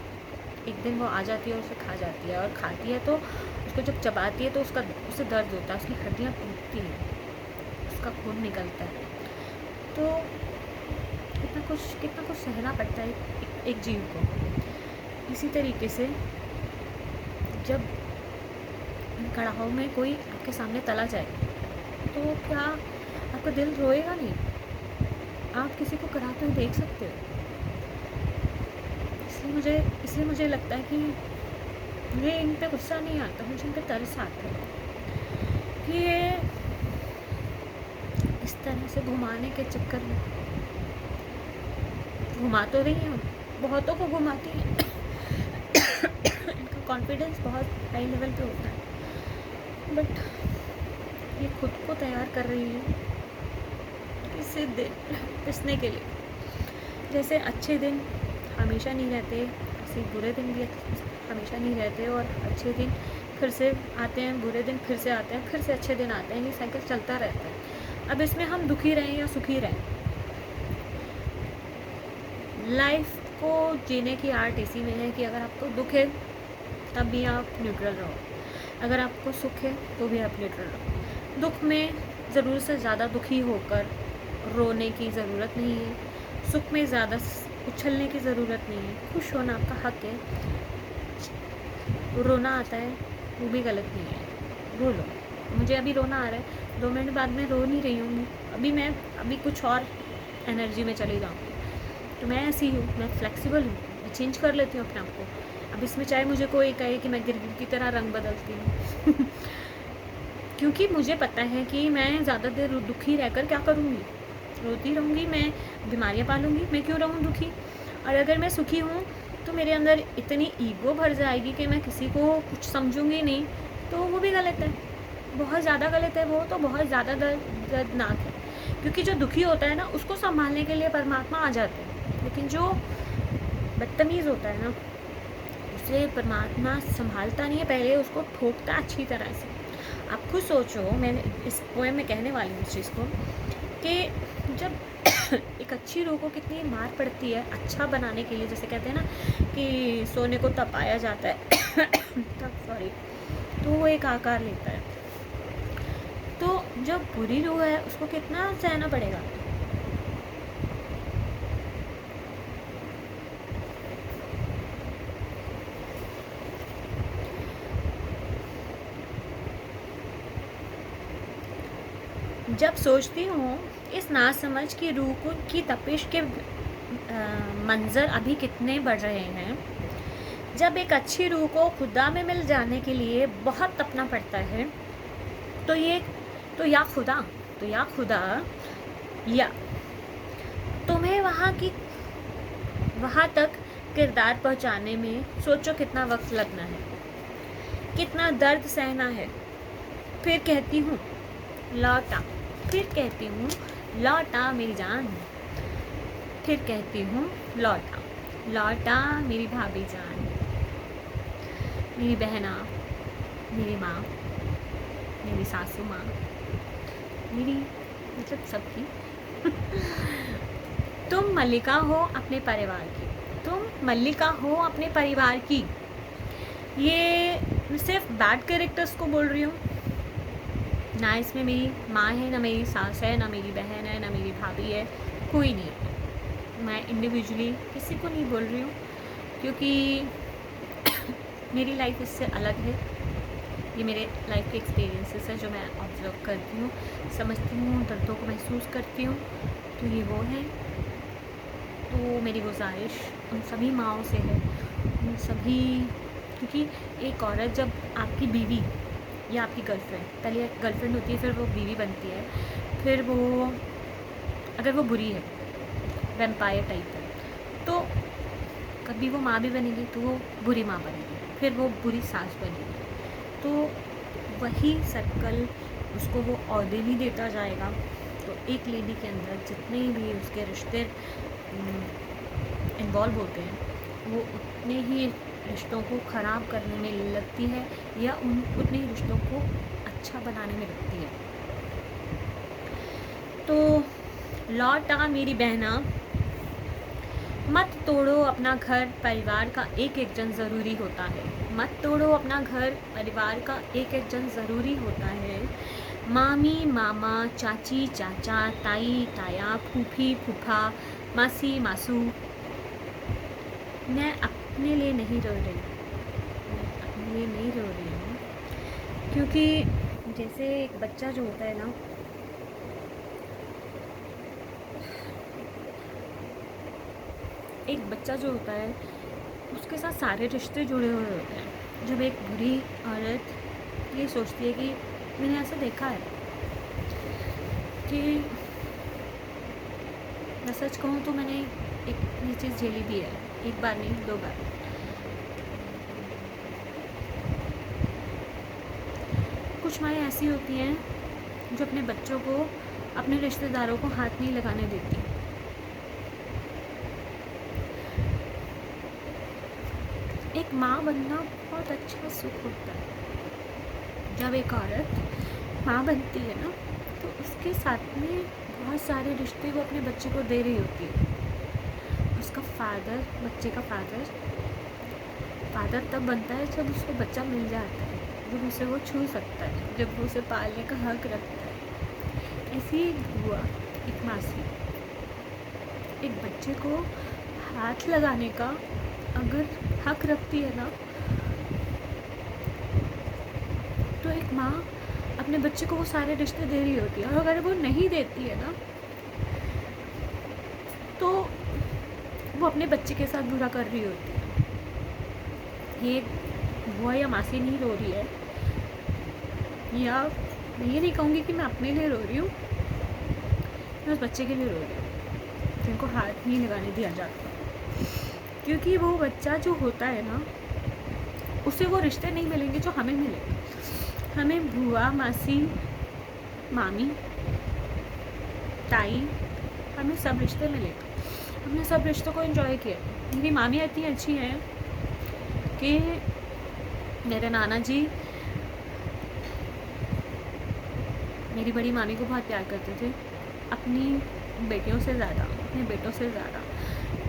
एक दिन वो आ जाती है और उसे खा जाती है, और खाती है तो उसको जब चबाती है तो उसे दर्द होता है, उसकी हड्डियाँ टूटती हैं, उसका खून निकलता है। तो कितना कुछ सहना पड़ता है एक जीव को। इसी तरीके से जब कढ़ाई में कोई आपके सामने तला जाए तो क्या आपका दिल रोएगा नहीं? आप किसी को कराते हुए देख सकते हो। इसलिए मुझे लगता है कि मुझे इन पे गुस्सा नहीं आता, मुझे इन पे तरस आता है कि ये इस तरह से घुमाने के चक्कर में घुमा तो रही हैं, बहुतों को घुमाती हैं। इनका कॉन्फिडेंस बहुत हाई लेवल पे होता है, बट ये खुद को तैयार कर रही है इसे पिसने के लिए। जैसे अच्छे दिन हमेशा नहीं रहते, ऐसे बुरे दिन भी हमेशा नहीं रहते, और अच्छे दिन फिर से आते हैं, बुरे दिन फिर से आते हैं, फिर से अच्छे दिन आते हैं, ये साइकिल चलता रहता है। अब इसमें हम दुखी रहें या सुखी रहें, लाइफ को जीने की आर्ट इसी में है कि अगर आपको दुख है तब भी आप न्यूट्रल रहो, अगर आपको सुख है तो भी आप न्यूट्रल रहो। दुख में ज़रूरत से ज़्यादा दुखी होकर रोने की ज़रूरत नहीं है, सुख में ज़्यादा उछलने की ज़रूरत नहीं है। खुश होना आपका हक है, रोना आता है वो भी गलत नहीं है, रो लो। मुझे अभी रोना आ रहा है, 2 मिनट बाद मैं रो नहीं रही हूँ, अभी कुछ और एनर्जी में चली जाऊँगी। तो मैं ऐसी हूँ, मैं फ्लेक्सिबल हूँ, मैं चेंज कर लेती हूँ अपने आप को। अब इसमें चाहे मुझे कोई कहे कि मैं गिरगिट की तरह रंग बदलती हूँ क्योंकि मुझे पता है कि मैं ज़्यादा देर दुखी रहकर क्या करूँगी, रोती रहूँगी, मैं बीमारियाँ पालूँगी, मैं क्यों रहूँ दुखी। और अगर मैं सुखी हूँ तो मेरे अंदर इतनी ईगो भर जाएगी कि मैं किसी को कुछ समझूँगी नहीं, तो वो भी गलत है, बहुत ज़्यादा गलत है, वो तो बहुत ज़्यादा दर्दनाक है। क्योंकि जो दुखी होता है ना, उसको संभालने के लिए परमात्मा आ जाते हैं, लेकिन जो बदतमीज़ होता है ना, उसे परमात्मा संभालता नहीं है, पहले उसको ठोकता अच्छी तरह से। आप खुद सोचो, मैंने इस पोएम में कहने वाली हूँ इस चीज़ को कि जब एक अच्छी रूह को कितनी मार पड़ती है अच्छा बनाने के लिए, जैसे कहते हैं ना कि सोने को तपाया जाता है तब तो वो एक आकार लेता है। तो जो बुरी रूह है उसको कितना सहना पड़ेगा। जब सोचती हूँ इस नासमझ की रूह को की तपिश के मंजर अभी कितने बढ़ रहे हैं, जब एक अच्छी रूह को खुदा में मिल जाने के लिए बहुत तपना पड़ता है, तो या खुदा या तुम्हें वहाँ तक किरदार पहुँचाने में सोचो कितना वक्त लगना है, कितना दर्द सहना है। फिर कहती हूँ लौटा मेरी जान, फिर कहती हूँ लौटा मेरी भाभी जान, मेरी बहना, मेरी माँ, मेरी सासू माँ, मेरी मतलब सबकी तुम मल्लिका हो अपने परिवार की, ये सिर्फ बैड कैरेक्टर्स को बोल रही हूँ ना, इसमें मेरी माँ है, ना मेरी सास है, ना मेरी बहन है, ना मेरी भाभी है, कोई नहीं है। मैं इंडिविजुअली किसी को नहीं बोल रही हूँ, क्योंकि मेरी लाइफ इससे अलग है। ये मेरे लाइफ के एक्सपीरियंसेस है जो मैं ऑब्जर्व करती हूँ, समझती हूँ, दर्दों को महसूस करती हूँ, तो ये वो है। तो मेरी गुजारिश उन सभी माँओं से है, उन सभी, क्योंकि एक औरत जब आपकी बीवी या आपकी गर्लफ्रेंड, पहले गर्लफ्रेंड होती है, फिर वो बीवी बनती है, फिर वो अगर वो बुरी है, वैम्पायर टाइप है, तो कभी वो माँ भी बनेगी तो वो बुरी माँ बनेगी, फिर वो बुरी सास बनेगी, तो वही सर्कल उसको वो ओहदे भी देता जाएगा। तो एक लेडी के अंदर जितने भी उसके रिश्ते इन्वॉल्व होते हैं, वो उतने ही रिश्तों को ख़राब करने में लगती है या उन्हीं रिश्तों को अच्छा बनाने में लगती है। तो लौटा मेरी बहना, मत तोड़ो अपना घर परिवार का एक एक जन ज़रूरी होता है। मत तोड़ो अपना घर परिवार का एक एक जन ज़रूरी होता है। मामी मामा, चाची चाचा, ताई ताया, फूफी फूफा, मासी मासू, मैं अपने लिए नहीं रो रही, मैं अपने लिए नहीं रो रही हूँ, क्योंकि जैसे एक बच्चा जो होता है ना, एक बच्चा जो होता है उसके साथ सारे रिश्ते जुड़े हुए होते हैं। जब एक बुरी औरत ये सोचती है कि मैंने ऐसा देखा है कि मैं सच कहूँ तो मैंने एक ये चीज़ झेली भी है, एक बार नहीं 2 बार। कुछ माएँ ऐसी होती हैं जो अपने बच्चों को अपने रिश्तेदारों को हाथ नहीं लगाने देती। एक माँ बनना बहुत अच्छा सुख होता है। जब एक औरत माँ बनती है ना, तो उसके साथ में बहुत सारे रिश्ते वो अपने बच्चे को दे रही होती है। उसका फादर, बच्चे का फादर तब बनता है जब उसको बच्चा मिल जाता है, जब उसे वो छू सकता है, जब वो उसे पालने का हक रखता है। ऐसी एक बुआ, एक मासी एक बच्चे को हाथ लगाने का अगर हक रखती है ना, तो एक माँ अपने बच्चे को वो सारे रिश्ते दे रही होती है। और अगर वो नहीं देती है ना, तो वो अपने बच्चे के साथ बुरा कर रही होती है। ये बुआ या मासी नहीं रो रही है, या मैं ये नहीं कहूँगी कि मैं अपने लिए रो रही हूँ, मैं उस बच्चे के लिए रो रही हूँ जिनको हाथ नहीं लगाने दिया जाता। क्योंकि वो बच्चा जो होता है ना, उसे वो रिश्ते नहीं मिलेंगे जो हमें मिले। हमें बुआ, मासी, मामी, ताई, हमें सब रिश्ते मिले। हमने सब रिश्तों को एंजॉय किया। मेरी मामी इतनी अच्छी हैं कि मेरे नाना जी मेरी बड़ी मामी को बहुत प्यार करते थे, अपनी बेटियों से ज़्यादा, अपने बेटों से ज़्यादा।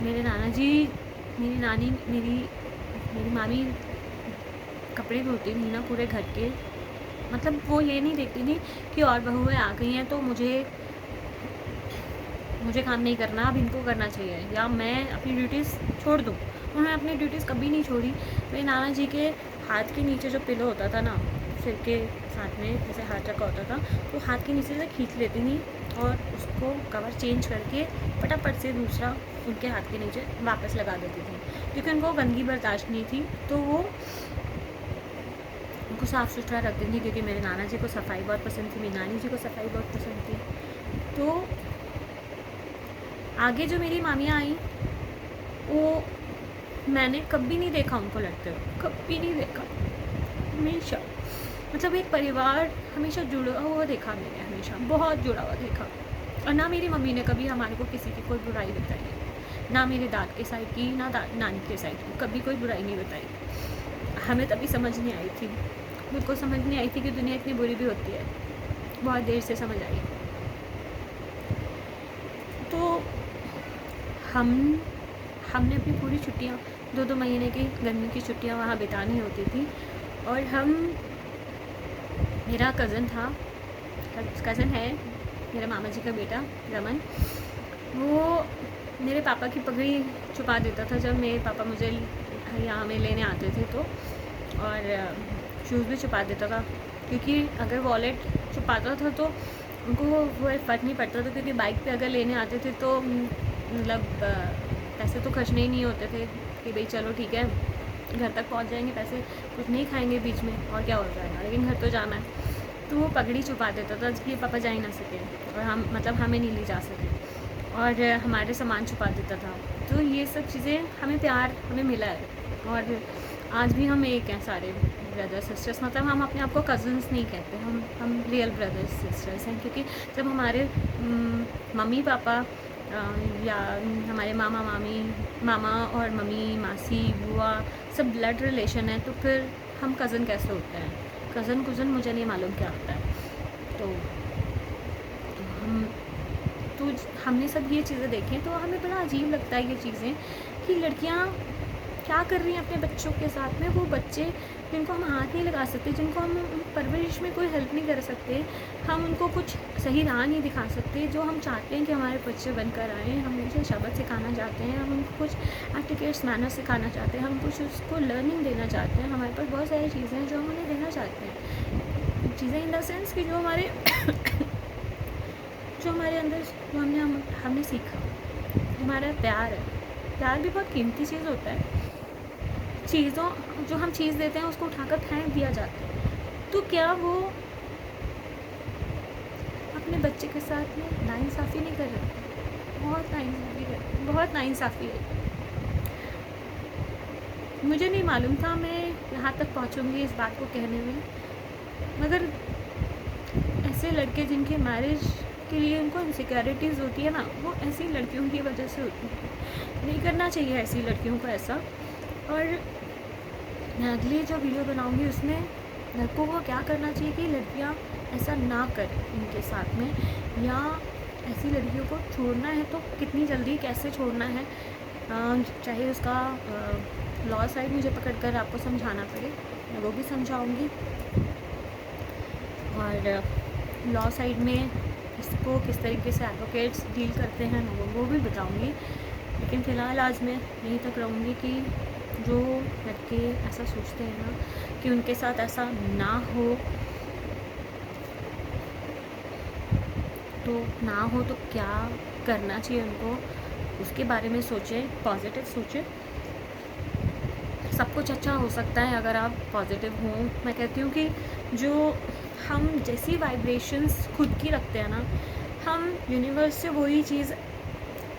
मेरे नाना जी, मेरी नानी, मेरी मामी कपड़े धोती थी ना पूरे घर के, मतलब वो ये नहीं देखती थी कि और बहुएं आ गई हैं तो मुझे काम नहीं करना, अब इनको करना चाहिए, या मैं अपनी ड्यूटीज़ छोड़ दूँ। उन्होंने अपनी ड्यूटीज़ कभी नहीं छोड़ी। मेरे नाना जी के हाथ के नीचे जो पिलो होता था ना, सिर के साथ में जैसे हाथ रखा होता था, तो हाथ के नीचे से खींच लेती थी और उसको कवर चेंज करके फटाफट से दूसरा उनके हाथ के नीचे वापस लगा देती थी, क्योंकि उनको गंदगी बर्दाश्त नहीं थी, तो वो उनको साफ़ सुथरा रखती थी। क्योंकि मेरे नाना जी को सफाई बहुत पसंद थी, मेरी नानी जी को सफाई बहुत पसंद थी। तो आगे जो मेरी मामियाँ आई, वो मैंने कभी नहीं देखा उनको लड़ते हुए, कभी नहीं देखा। हमेशा, मतलब एक परिवार हमेशा जुड़ा हुआ देखा मैंने, हमेशा बहुत जुड़ा हुआ देखा। और ना मेरी मम्मी ने कभी हमारे को किसी की कोई बुराई बताई, ना मेरे दाद के साइड की, ना नानी के साइड की, कभी कोई बुराई नहीं बताई। हमें तभी समझ नहीं आई थी, मुझको समझ नहीं आई थी कि दुनिया इतनी बुरी भी होती है। बहुत देर से समझ आई। तो हमने अपनी पूरी छुट्टियाँ, 2-2 महीने की गर्मी की छुट्टियाँ वहाँ बितानी होती थी। और मेरा कज़न है, मेरा मामा जी का बेटा रमन, वो मेरे पापा की पगड़ी छुपा देता था जब मेरे पापा मुझे यहाँ में लेने आते थे तो, और शूज़ भी छुपा देता था। क्योंकि अगर वॉलेट छुपाता था तो उनको वो फ़र्क नहीं पड़ता था, क्योंकि बाइक पे अगर लेने आते थे तो मतलब पैसे तो खर्चने ही नहीं होते थे कि भाई चलो ठीक है घर तक पहुंच जाएंगे, पैसे कुछ नहीं खाएंगे बीच में और क्या हो जाएगा, लेकिन घर तो जाना है। तो वो पगड़ी छुपा देता था कि पापा जा ही ना सके और हमें नहीं ले जा सके, और हमारे सामान छुपा देता था। तो ये सब चीज़ें हमें मिला है। और आज भी हम एक हैं, सारे ब्रदर्स सिस्टर्स, मतलब हम अपने आप को कज़न्स नहीं कहते, हम रियल ब्रदर्स सिस्टर्स हैं। क्योंकि जब हमारे मम्मी पापा या हमारे मामा और मम्मी, मासी, बुआ सब ब्लड रिलेशन है, तो फिर हम कज़न कैसे होते हैं? कज़न मुझे नहीं मालूम क्या होता है। तो हम तो हमने सब ये चीज़ें देखी हैं, तो हमें बड़ा अजीब लगता है ये चीज़ें कि लड़कियाँ क्या कर रही हैं अपने बच्चों के साथ में। वो बच्चे जिनको हम हाथ नहीं लगा सकते, जिनको हम परवरिश में कोई हेल्प नहीं कर सकते, हम उनको कुछ सही राह नहीं दिखा सकते, जो हम चाहते हैं कि हमारे बच्चे बनकर आएँ, हम उनसे शब्द सिखाना चाहते हैं, हम उनको कुछ एटिकेट्स मैनर्स सिखाना चाहते हैं, हम कुछ उसको लर्निंग देना चाहते हैं। हमारे पास बहुत सारी चीज़ें हैं जो हम उन्हें देना चाहते हैं, चीज़ें इन द सेंस कि जो हमारे अंदर जो हमने सीखा, हमारा प्यार है। प्यार भी बहुत कीमती चीज़ होता है। चीज़ों जो हम चीज़ देते हैं उसको उठाकर फेंक दिया जाता है, तो क्या वो अपने बच्चे के साथ में नाइंसाफ़ी नहीं कर रहे? बहुत नाइंसाफ़ी है। मुझे नहीं मालूम था मैं यहाँ तक पहुँचूँगी इस बात को कहने में, मगर ऐसे लड़के जिनके मैरिज के लिए उनको इनसिक्योरिटीज़ होती है ना, वो ऐसी लड़कियों की वजह से होती है। नहीं करना चाहिए ऐसी लड़कियों को ऐसा। और मैं अगली जो वीडियो बनाऊंगी उसमें लड़कों को क्या करना चाहिए कि लड़कियां ऐसा ना करें उनके साथ में, या ऐसी लड़कियों को छोड़ना है तो कितनी जल्दी कैसे छोड़ना है। चाहे उसका लॉ साइड मुझे पकड़कर आपको समझाना पड़े, मैं वो भी समझाऊंगी, और लॉ साइड में इसको किस तरीके से एडवोकेट्स डील करते हैं मैं वो भी बताऊंगी। लेकिन फ़िलहाल आज मैं यहीं तक रहूँगी कि जो लड़के ऐसा सोचते हैं ना कि उनके साथ ऐसा ना हो, तो क्या करना चाहिए उनको, उसके बारे में सोचें, पॉजिटिव सोचें। सब कुछ अच्छा हो सकता है अगर आप पॉजिटिव हों। मैं कहती हूँ कि जो हम जैसी वाइब्रेशंस खुद की रखते हैं ना, हम यूनिवर्स से वही चीज़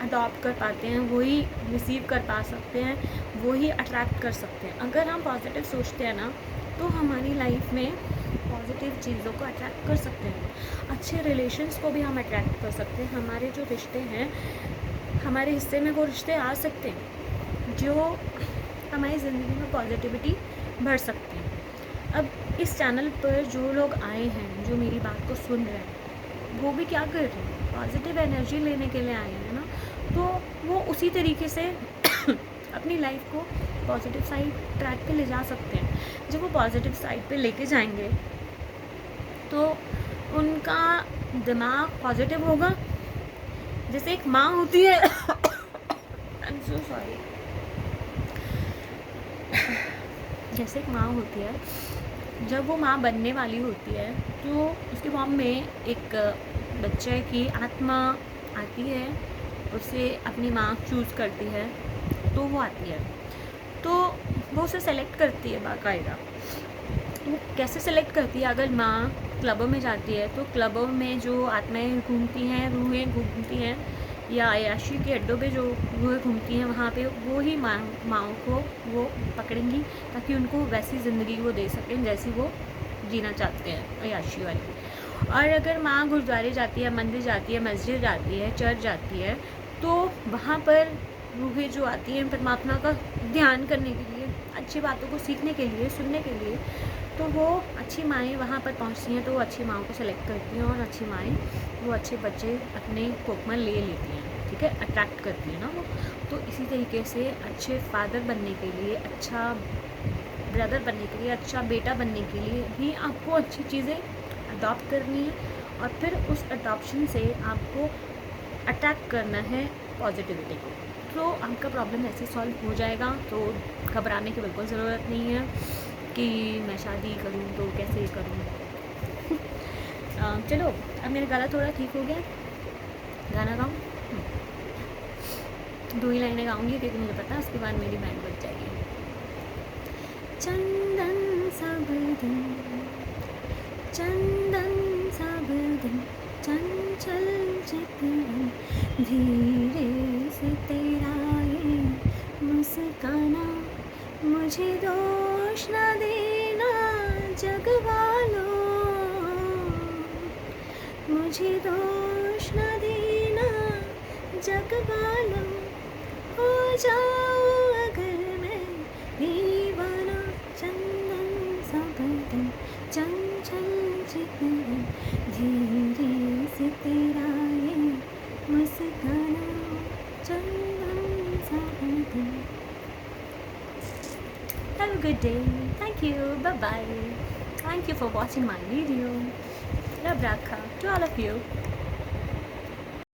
अडॉप्ट कर पाते हैं, वही रिसीव कर पा सकते हैं, वही अट्रैक्ट कर सकते हैं। अगर हम पॉजिटिव सोचते हैं ना, तो हमारी लाइफ में पॉजिटिव चीज़ों को अट्रैक्ट कर सकते हैं, अच्छे रिलेशंस को भी हम अट्रैक्ट कर सकते हैं। हमारे जो रिश्ते हैं, हमारे हिस्से में वो रिश्ते आ सकते हैं जो हमारी ज़िंदगी में पॉजिटिविटी भर सकते हैं। अब इस चैनल पर जो लोग आए हैं, जो मेरी बात को सुन रहे हैं, वो भी क्या कर रहे हैं? पॉजिटिव एनर्जी लेने के लिए आए हैं ना, तो वो उसी तरीके से अपनी लाइफ को पॉजिटिव साइड ट्रैक पे ले जा सकते हैं। जब वो पॉजिटिव साइड पे लेके जाएंगे तो उनका दिमाग पॉजिटिव होगा। जैसे एक माँ होती है आई एम सो सॉरी, जैसे एक माँ होती है, जब वो माँ बनने वाली होती है तो उसके फॉर्म में एक बच्चे की आत्मा आती है, उसे अपनी माँ चूज़ करती है, तो वो आती है, तो वो उसे सेलेक्ट करती है बाकायदा। वो कैसे सेलेक्ट करती है? अगर माँ क्लबों में जाती है तो क्लबों में जो आत्माएं घूमती हैं, रूहें घूमती हैं, या अय्याशी के अड्डों पे जो रूहें घूमती हैं, वहाँ पे वो ही माँओं को वो पकड़ेंगी ताकि उनको वैसी ज़िंदगी वो दे सकें जैसी वो जीना चाहते हैं, अय्याशी वाली। और अगर माँ गुरुद्वारे जाती है, मंदिर जाती है, मस्जिद जाती है, चर्च जाती है, तो वहाँ पर रूहें जो आती हैं परमात्मा का ध्यान करने के लिए, अच्छी बातों को सीखने के लिए, सुनने के लिए, तो वो अच्छी माएँ वहाँ पर पहुँचती हैं, तो वो अच्छी माँओं को सेलेक्ट करती हैं, और अच्छी माएँ वो अच्छे बच्चे अपने कोख में ले लेती हैं, ठीक है, अट्रैक्ट करती है ना वो। तो इसी तरीके से अच्छे फादर बनने के लिए, अच्छा ब्रदर बनने के लिए, अच्छा बेटा बनने के लिए भी आपको अच्छी चीज़ें अडॉप्ट करनी है, और फिर उस अडॉप्शन से आपको अट्रैक्ट करना है पॉजिटिविटी को, तो आपका प्रॉब्लम ऐसे सॉल्व हो जाएगा। तो घबराने की बिल्कुल ज़रूरत नहीं है कि मैं शादी करूं तो कैसे करूं। चलो अब मेरा गला थोड़ा ठीक हो गया, गाना गाऊं? 2 ही लाइनें गाऊंगी क्योंकि मुझे पता है उसके बाद मेरी बैंड बज जाएगी। चंदन सा बदन, चंदन सा बदन, चंचल चितवन, धीरे से तेरा ये मुस्काना, मुझे दोष न देना जग वालों, मुझे दोष न देना जग वालों हो जाऊं अगर मैं दीवाना, चंदन सा बदन, चंचल चितवन, धीरे से तेरा ये मुस्काना, चंदन सा बदन. Have a good day. Thank you. Bye bye. Thank you for watching my video. Rab Rakha to all of you.